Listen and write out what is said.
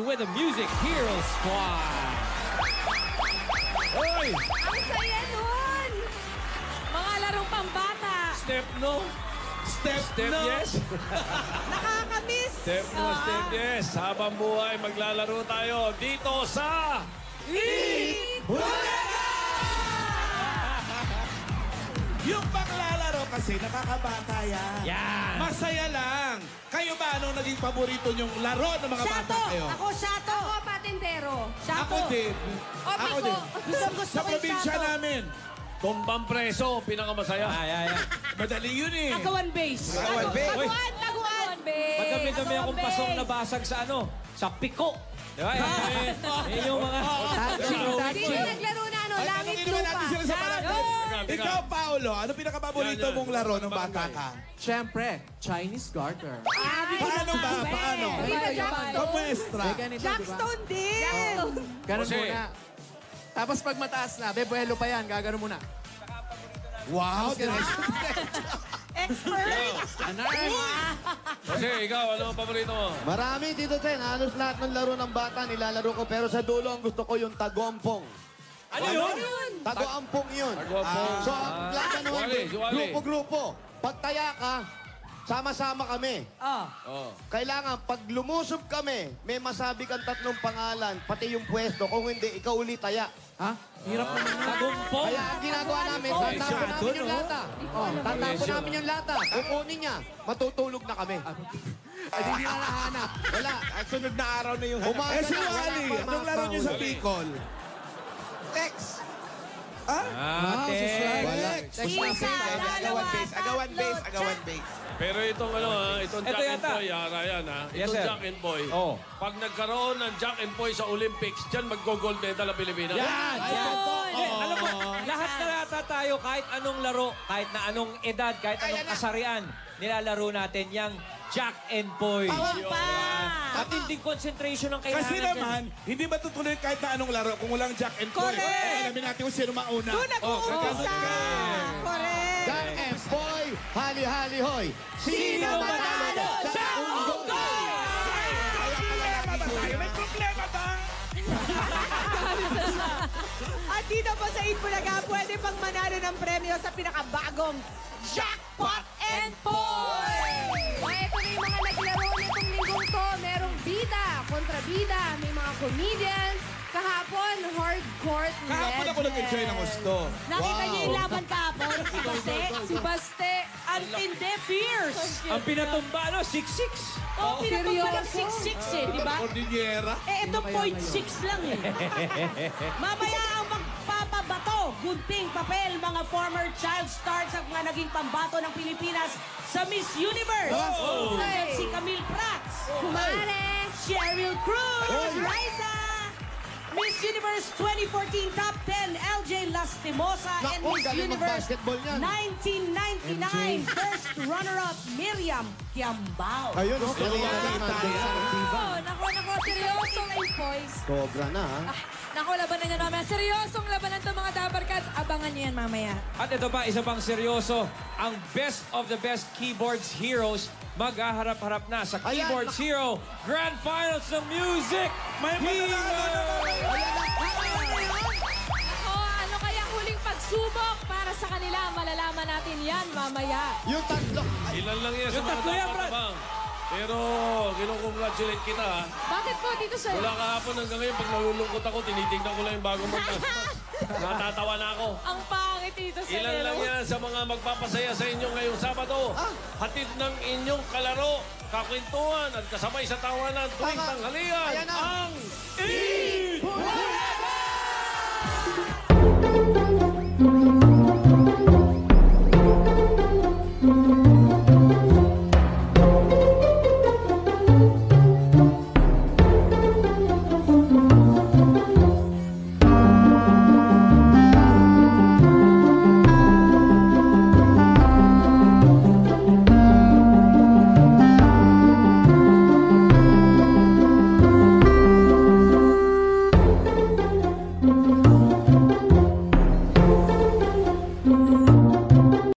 with the Music Hero Squad. Hoy! Ang saya nun! Mga larong pambata. Step no. Step no. Yes. Nakakamiss. Step no, step yes. Habang buhay, maglalaro tayo dito sa... Yung paglalaro kasi nakakabata yan. Yan. Masaya lang. Kayo ba anong naging paborito nyong laro ng mga bata kayo? Ako, Shato. Ako, patintero. Shato. Ako din. O, Ako Biko. din. Gusto Sa ko yung probinsya Shato. namin. Tumbang preso, pinakamasaya. Madali yun eh. Agawan base. Agawan base. Taguan, taguan. Madami-dami akong pasong nabasag sa ano? Sa piko. Di ba? Yan yung mga... Sino naglaro na ano? Langit Tanungin naman natin sila sa barangay. Teka. Ikaw, Paolo, ano pinakapaborito Yan. mong laro ng bata ka? Siyempre, Chinese garter. Paano ba? Paano? Viva Jackstone. Kamuestra. Jackstone din. Ganun Jose. muna. Tapos pag mataas na, bebuelo pa yan, gagano muna. Wow, Expert. Kasi ikaw, ano ang paborito mo? Marami dito, Ten. Halos lahat ng laro ng bata nilalaro ko. Pero sa dulo, ang gusto ko yung tagompong. Ano yun? Tagoampong yun. Tagoampong. So, ang lahat ano, Wali. grupo-grupo. Pag taya ka, sama-sama kami. Oh. Kailangan, pag lumusob kami, may masabi kang tatlong pangalan, pati yung pwesto. Kung hindi, ikaw ulit taya. Ha? Hirap naman. Tagumpong. Kaya ang ginagawa namin, tatapon namin yung lata. Tatapon namin yung lata. Kukunin niya, matutulog na kami. Ay, hindi na nahanap. Wala. At sunod na araw na yung Umaga Eh, si na, wala Wally, pa anong laro niyo sa Wally. Bicol? Tex. Ah? Text. Wala. Agawan base. Pero itong ano ha, itong Ito Jack and yata. Poy, Ryan ha. Yes, Itong sir. Jack and Poy. Oh. Pag nagkaroon ng Jack and Poy sa Olympics, dyan mag-gold medal ang Pilipinas. Yan! Yan! Hindi, alam mo, lahat na yata tayo, kahit anong laro, kahit na anong edad, kahit anong kasarian, nilalaro natin yung Jack and Poy. Matinding concentration ang kailangan. Kasi naman, hindi matutuloy kahit na anong laro kung walang Jack and Poy. Correct. Alamin natin kung sino mauna. Doon nag-uumpisa. Correct. Jack and Boy, hali-hali hoy. Sino matalo sa unggoy? May problema ba? At dito po sa Itbulaga, pwede pang manalo ng premyo sa pinakabagong Jackpot and Poy! O, ito na yung mga naglaro nitong linggong to. Merong bida kontra bida. May mga comedians. Kahapon, hardcore Kahapon ako nag-enjoy ng gusto. Nakita niyo yung laban kahapon? Si Baste? Si Baste, ang tindi, fierce. Ang pinatumba, ano, 6'6". Oh, pinatumba ng 6'6" eh, di ba? Ordinera. Eh, ito 0.6 lang eh. Mamaya ang magpapabato. Gunting, papel, mga former child stars ang mga naging pambato ng Pilipinas sa Miss Universe. Oh! Hey. Si Camille Prats. Kumare. Cheryl Cruz. Liza. Miss Universe 2014 Top 10, LJ Lastimosa. And Naku, Miss galing Universe mag-basketball niyan. 1999 First Runner-Up, Miriam Kiambao. Ayun, Nako, seryosong boys. Sobra na, ha? Nako, labanan niya namin. Seryosong labanan to mga Dabarkats. Abangan niyo yan mamaya. At ito pa, isa pang seryoso, ang best of the best keyboards heroes maghaharap-harap na sa Ayan, Keyboards Hero Grand Finals ng Music May mananalo O, ano kaya huling pagsubok para sa kanila? Malalaman natin yan mamaya. Yung tatlo. Ilan lang yan sa Yung mga tatlo yan, dapat Brad. abang. Pero, kinukongratulate kita ha. Bakit po dito, sir? Wala kahapon hanggang ngayon, pag nalulungkot ako, tinitignan ko lang yung bagong magkasmas. Natatawa na ako. Ang pangit dito, sir. Ilan lang yan sa mga magpapasaya sa inyo ngayong Sabado. Hatid ng inyong kalaro, kakwentuhan at kasabay sa tawanan tuwing Tama. tanghalian Ayan na. ang Bulaga!